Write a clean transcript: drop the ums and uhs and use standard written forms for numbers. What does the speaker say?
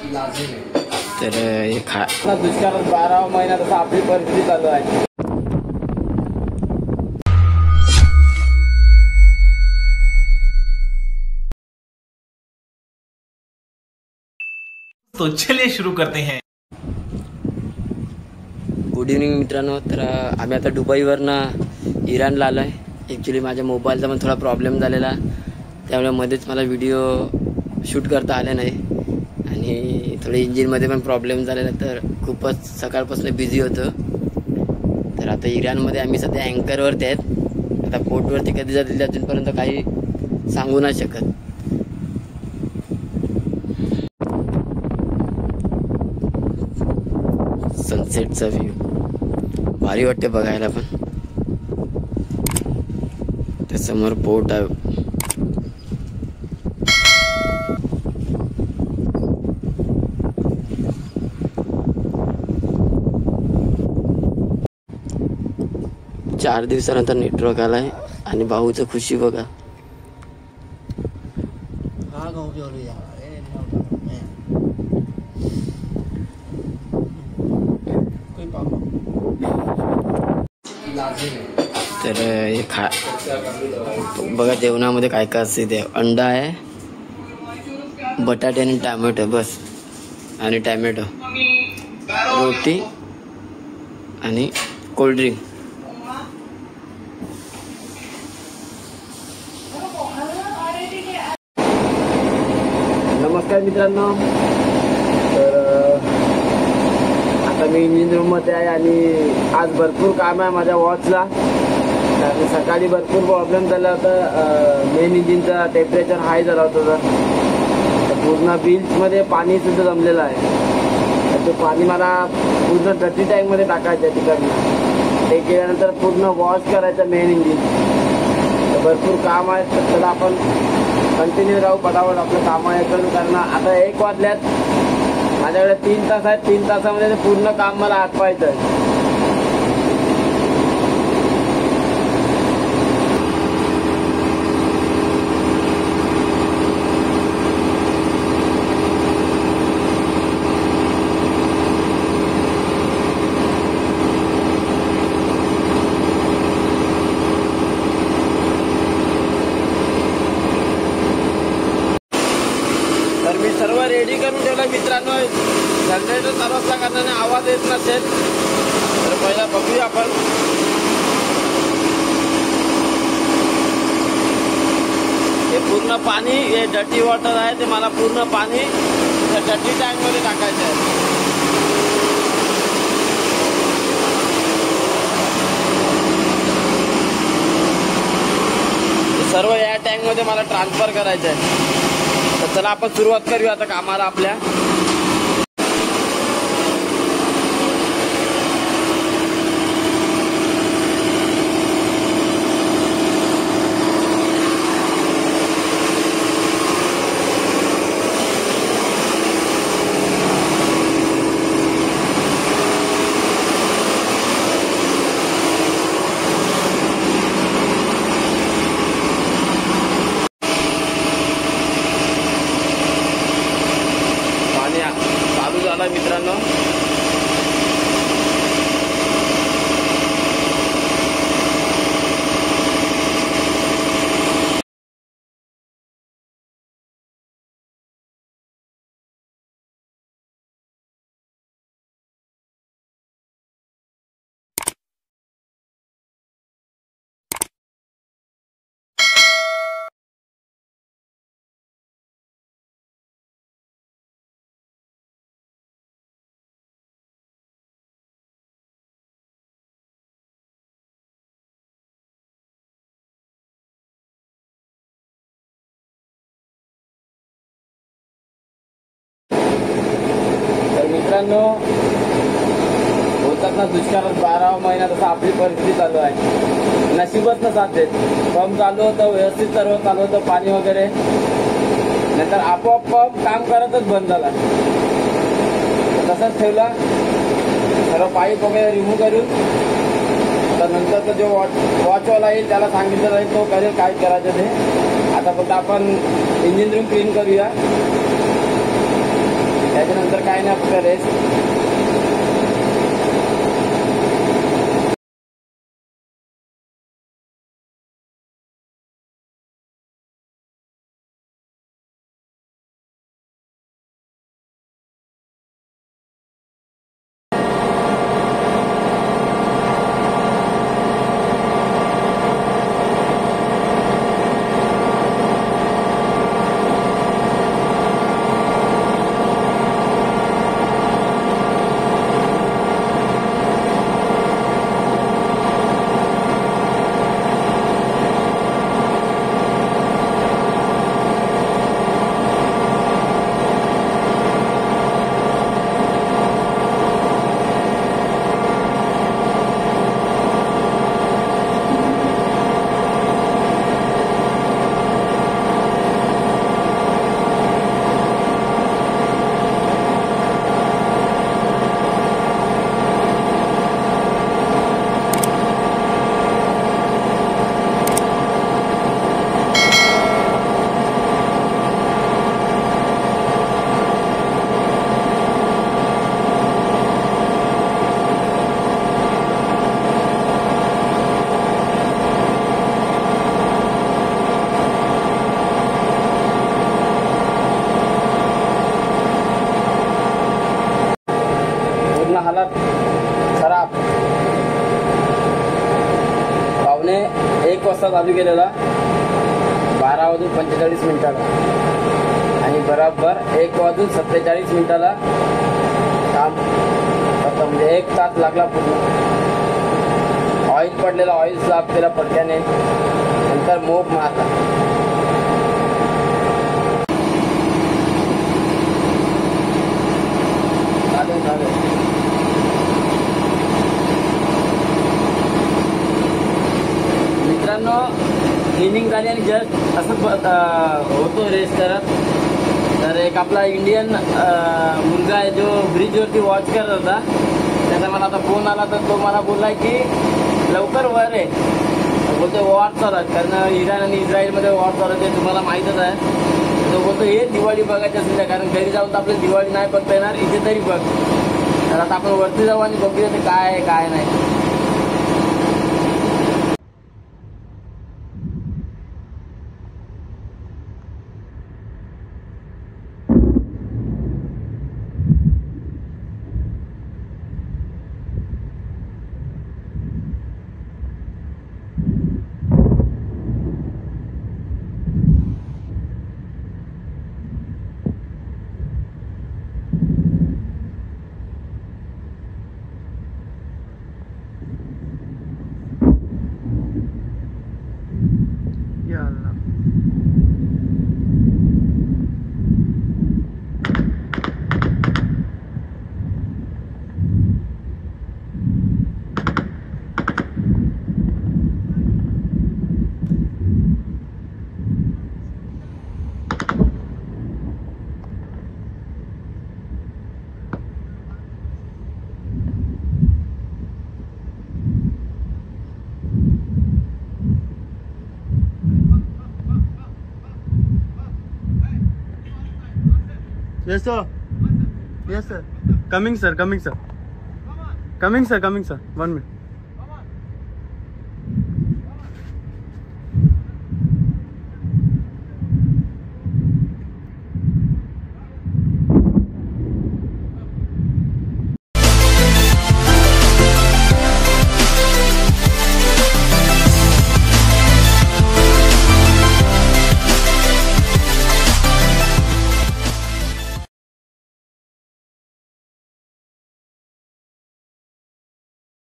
तर हे दुष्काळात 12 महिन्यात असं आपली परिस्थिती चालू आहे. तो चलिए शुरू करते हैं. गुड इव्हनिंग मित्रांनो. तर आम्ही आता दुबईवरनं इराणला आलो आहे. ॲक्च्युली माझ्या मोबाईलचा पण थोडा प्रॉब्लेम झालेला, त्यामुळे मध्येच मला व्हिडिओ शूट करता आले नाही आणि थोडं इंजिनमध्ये पण प्रॉब्लेम झालेला, तर खूपच सकाळपासून बिझी होतो. तर आता इराणमध्ये आम्ही सध्या अँकरवरती आहेत. आता पोर्टवरती कधी जातील अजूनपर्यंत काही सांगू नाही शकत. सनसेटचा व्ह्यू भारी वाटते बघायला, पण त्यासमोर पोर्ट आहे. चार दिवसानंतर नेटवर्क आलाय आणि भाऊचं खुशी बघा. तर हे बघा जेवणामध्ये काय काय असते ते. अंडा आहे, बटाटे आणि टॅमॅटो, बस, आणि टॅमॅटो, रोटी आणि कोल्ड्रिंक. नमस्कार मित्रांनो. तर आता मी इंजिन रूममध्ये आहे आणि आज भरपूर काम आहे माझ्या वॉचला. कारण सकाळी भरपूर प्रॉब्लेम झाला होता. मेन इंजिनचा टेम्परेचर हाय झाला होता, तर पूर्ण व्हील्समध्ये पाणी सुद्धा जमलेलं आहे. तर ते पाणी मला पूर्ण डर्टी टँकमध्ये टाकायचं आहे तिकडनं. ते केल्यानंतर पूर्ण वॉश करायचं मेन इंजिन. तर भरपूर काम आहे, तर त्याला आपण कंटिन्यू राहू पटापट आपलं काम आहे करून. कारण आता 1 वाजल्यात, माझ्याकडे 3 तास आहेत. 3 तासामध्ये पूर्ण काम मला आटवायचं आहे. मी सर्व रेडी करून ठेवलं मित्रांनो. जनरेटर चालू असल्या कारणाने आवाज येत नसेल, तर पहिला बघूया आपण. हे पूर्ण पाणी, हे डर्टी वॉटर आहे, ते मला पूर्ण पाणी त्या डर्टी टँकमध्ये टाकायचं आहे. सर्व या टँकमध्ये मला ट्रान्सफर करायचं आहे. तर चला आपण सुरुवात करूया आता कामाला आपल्या. चालू झाला मित्रांनो. मित्रांनो, बोलतात ना दुष्काळात 12 महिन्यात असं आपली परिस्थिती चालू आहे. नशीबच न साथ देत. पंप चालू होतं, व्यवस्थित सर्व चालू होतं, पाणी वगैरे, नंतर आपोआप पंप काम करतच बंद झाला. तसंच ठेवला, सर्व पाईप वगैरे रिमूव्ह करून. तर नंतर जो वॉचवाला येईल त्याला सांगितलं जाईल, तो करेल काय करायचं ते. आता फक्त आपण इंजिन रूम क्लीन करूया. त्याच्यानंतर काय नाही फक्त रेस्ट. हालत खराब. 1:15 वाजता चालू केलेला, 12:45 आणि बरोबर 1:47 काम खतम. म्हणजे 1 तास लागला पूर्ण. ऑइल पडलेला, ऑइल साफ केला पडक्याने, नंतर मोप मारला. मित्रांनो, क्लिनिंग झाली आणि जस्ट असं होतो रेस्ट करत. तर एक आपला इंडियन मुलगा आहे जो ब्रिजवरती वॉच करत होता, त्याचा मला आता फोन आला. तर तो मला बोलला की लवकर वर आहे. बोलतो वॉर चालू आहे, कारण इराण आणि इस्रायलमध्ये वॉर चालू आहे, तुम्हाला माहीतच आहे. तो बोलतो हे दिवाळी बघायची असेल, कारण घरी जाऊन तर आपल्याला दिवाळी नाही बघता येणार, इथे तरी बघ. तर आता आपण वरती जाऊ आणि बघूया ते काय आहे काय नाही. Yes sir. Yes sir. Coming sir. 1 minute.